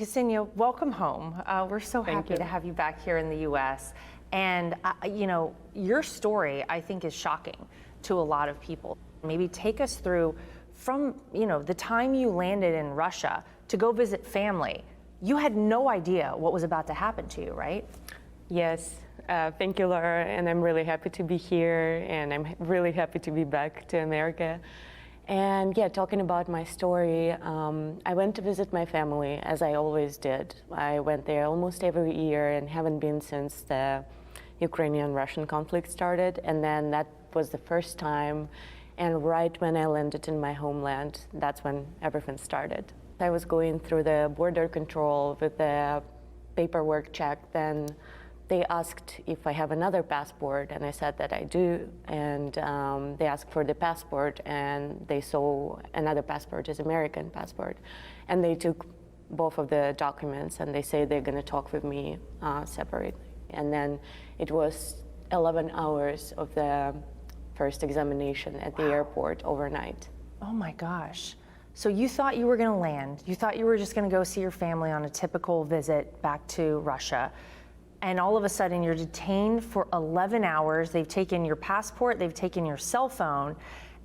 Ksenia, welcome home. We're so happy to have you back here in the U.S. And, your story, I think, is shocking to a lot of people. Maybe take us through from, the time you landed in Russia to go visit family. You had no idea what was about to happen to you, right? Yes. Thank you, Laura. And I'm really happy to be here. And I'm really happy to be back to America. And yeah, talking about my story, I went to visit my family, as I always did. I went there almost every year and haven't been since the Ukrainian-Russian conflict started. And then that was the first time. And right when I landed in my homeland, that's when everything started. I was going through the border control with the paperwork check. Then they asked if I have another passport, and I said that I do. And they asked for the passport, and they saw another passport is American passport. And they took both of the documents, and they say they're going to talk with me separately. And then it was 11 hours of the first examination at the airport overnight. Oh my gosh. So you thought you were going to land. You thought you were just going to go see your family on a typical visit back to Russia. And all of a sudden you're detained for 11 hours. They've taken your passport, they've taken your cell phone.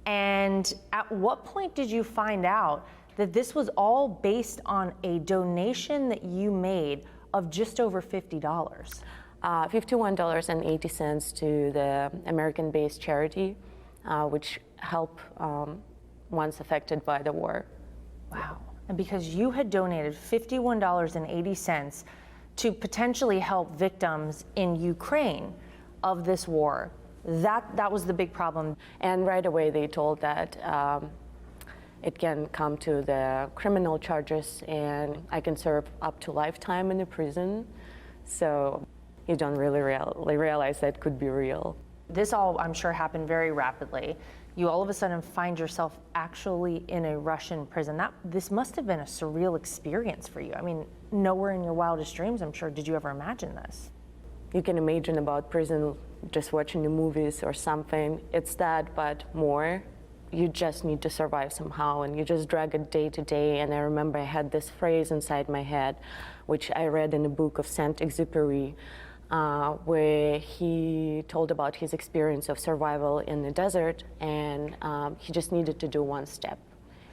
And at what point did you find out that this was all based on a donation that you made of just over $50? $51.80 to the American-based charity, which help ones affected by the war. Wow. And because you had donated $51.80 to potentially help victims in Ukraine of this war, that was the big problem. And right away they told that it can come to the criminal charges and I can serve up to lifetime in the prison. So you don't really realize that could be real. This all, I'm sure, happened very rapidly. You all of a sudden find yourself actually in a Russian prison. This must have been a surreal experience for you. I mean, nowhere in your wildest dreams, I'm sure, did you ever imagine this? You can imagine about prison just watching the movies or something. It's that, but more. You just need to survive somehow, and you just drag it day to day. And I remember I had this phrase inside my head, which I read in a book of Saint-Exupéry, where he told about his experience of survival in the desert, and he just needed to do one step.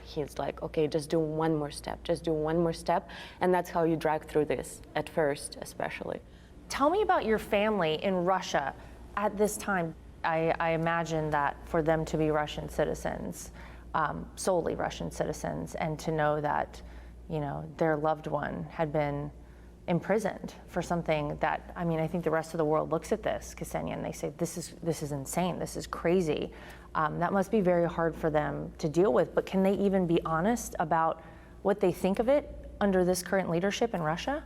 He's like, okay, just do one more step, just do one more step, and that's how you drag through this, at first especially. Tell me about your family in Russia at this time. I imagine that for them to be Russian citizens, solely Russian citizens, and to know that, their loved one had been imprisoned for something that, I think the rest of the world looks at this, Ksenia, and they say, this is insane, this is crazy. That must be very hard for them to deal with, but can they even be honest about what they think of it under this current leadership in Russia?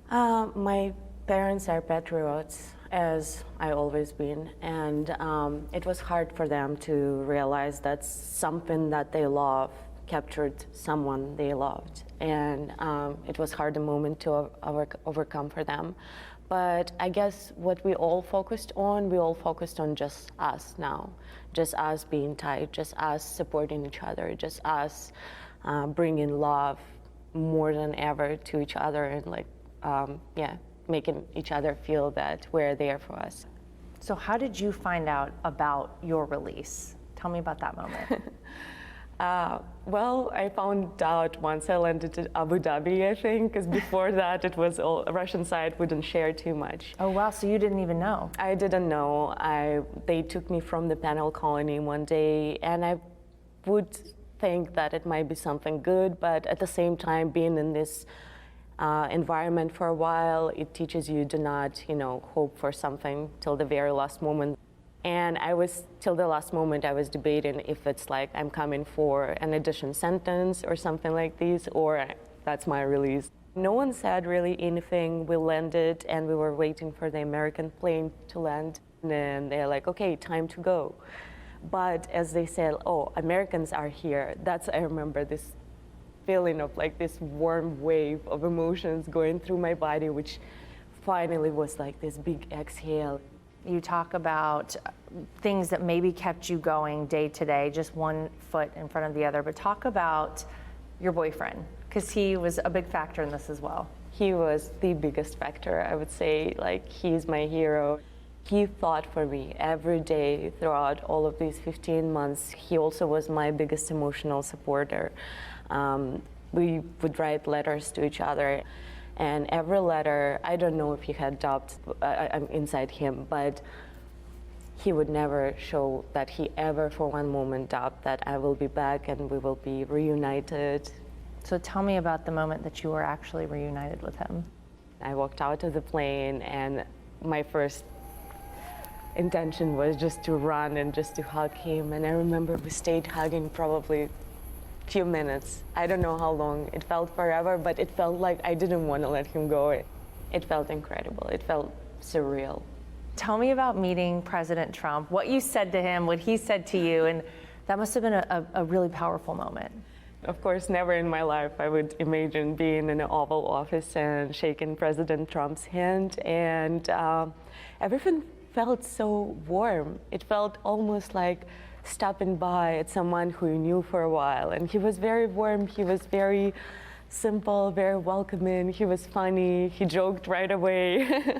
My parents are patriots, as I always been, and it was hard for them to realize that something that they love captured someone they loved, and it was hard a moment to overcome for them. But I guess what we all focused on just us now, just us being tight, just us supporting each other, just us bringing love more than ever to each other, and making each other feel that we're there for us. So how did you find out about your release? Tell me about that moment. Well, I found out once I landed in Abu Dhabi, I think, because before that it was all Russian side wouldn't share too much. Oh wow, so you didn't even know? I didn't know. They took me from the penal colony one day, and I would think that it might be something good, but at the same time, being in this environment for a while, it teaches you to not, hope for something till the very last moment. And till the last moment, I was debating if it's like I'm coming for an additional sentence or something like this, or that's my release. No one said really anything. We landed, and we were waiting for the American plane to land. And then they're like, okay, time to go. But as they said, oh, Americans are here, I remember this feeling of like this warm wave of emotions going through my body, which finally was like this big exhale. You talk about things that maybe kept you going day to day, just one foot in front of the other, but talk about your boyfriend. Because he was a big factor in this as well. He was the biggest factor, I would say. Like, he's my hero. He fought for me every day throughout all of these 15 months. He also was my biggest emotional supporter. We would write letters to each other, and every letter, I don't know if he had doubts inside him, but he would never show that he ever for one moment doubted that I will be back and we will be reunited. So tell me about the moment that you were actually reunited with him. I walked out of the plane, and my first intention was just to run and just to hug him. And I remember we stayed hugging probably a few minutes. I don't know how long. It felt forever, but it felt like I didn't want to let him go. It felt incredible. It felt surreal. Tell me about meeting President Trump, what you said to him, what he said to you, and that must have been a really powerful moment. Of course, never in my life I would imagine being in an Oval Office and shaking President Trump's hand, and everything felt so warm. It felt almost like stopping by at someone who you knew for a while, and he was very warm, he was very simple, very welcoming, he was funny, he joked right away.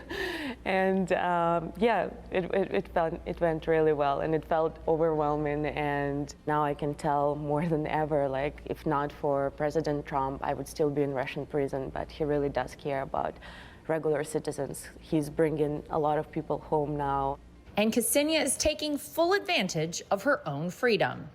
And yeah, it went really well, and it felt overwhelming, and now I can tell more than ever, like, if not for President Trump, I would still be in Russian prison, but he really does care about regular citizens. He's bringing a lot of people home now. And Ksenia is taking full advantage of her own freedom.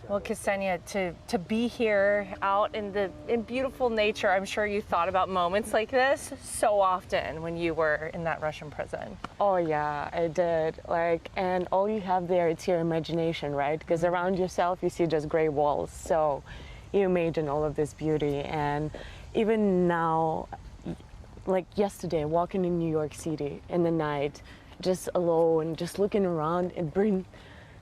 Well, Ksenia, to be here out in beautiful nature, I'm sure you thought about moments like this so often when you were in that Russian prison. Oh yeah, I did. Like, and all you have there, it's your imagination, right? Because around yourself, you see just gray walls. So you imagine all of this beauty. And even now, like yesterday, walking in New York City in the night, just alone, just looking around, it brings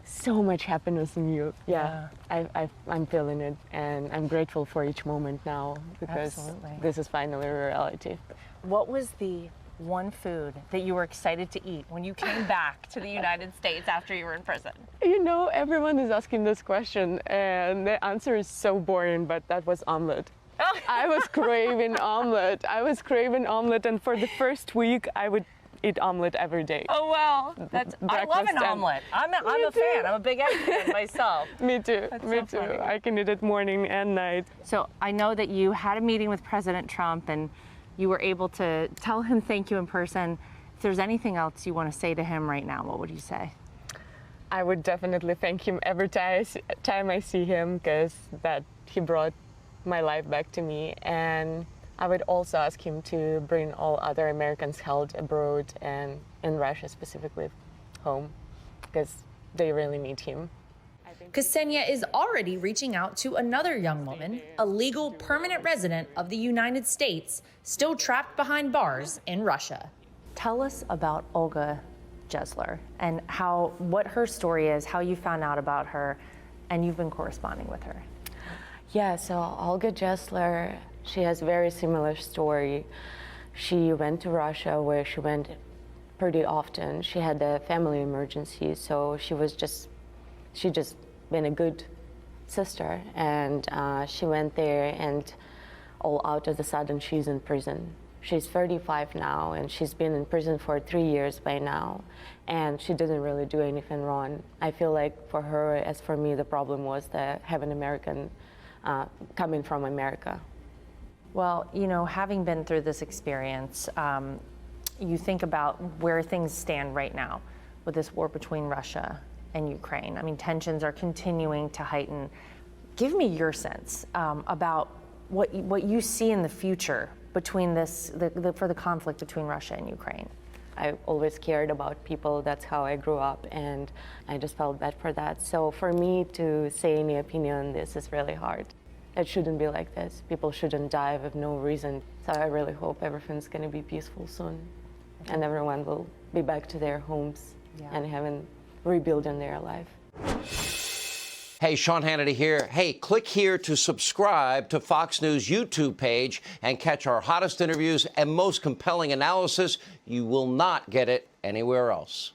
so much happiness in you. Yeah, I'm feeling it, and I'm grateful for each moment now, because this is finally a reality. What was the one food that you were excited to eat when you came back to the United States after you were in prison? You know, everyone is asking this question, and the answer is so boring, but that was omelet. I was craving omelet. I was craving omelet, and for the first week, I would eat omelet every day. Oh, well, I love an omelet. I'm a fan. I'm a big egg fan myself. Me too. Me too. Funny. I can eat it morning and night. So I know that you had a meeting with President Trump, and you were able to tell him thank you in person. If there's anything else you want to say to him right now, what would you say? I would definitely thank him every time I see him, because that he brought my life back to me. And I would also ask him to bring all other Americans held abroad and in Russia specifically home, because they really need him. Ksenia is already reaching out to another young woman, a legal permanent resident of the United States, still trapped behind bars in Russia. Tell us about Olga Jesler and what her story is, how you found out about her, and you've been corresponding with her. Yeah, so Olga Jesler, she has a very similar story. She went to Russia, where she went pretty often. She had a family emergency, so she just been a good sister, and she went there, and all out of the sudden she's in prison. She's 35 now, and she's been in prison for 3 years by now, and she didn't really do anything wrong. I feel like for her, as for me, the problem was that having American coming from America. Well, you know, having been through this experience, you think about where things stand right now with this war between Russia and Ukraine. I mean, tensions are continuing to heighten. Give me your sense about what you see in the future between for the conflict between Russia and Ukraine. I always cared about people. That's how I grew up, and I just felt bad for that. So for me to say any opinion on this is really hard. It shouldn't be like this. People shouldn't die with no reason. So I really hope everything's going to be peaceful soon, and everyone will be back to their homes and rebuilding their life. Hey, Sean Hannity here. Hey, click here to subscribe to Fox News YouTube page and catch our hottest interviews and most compelling analysis. You will not get it anywhere else.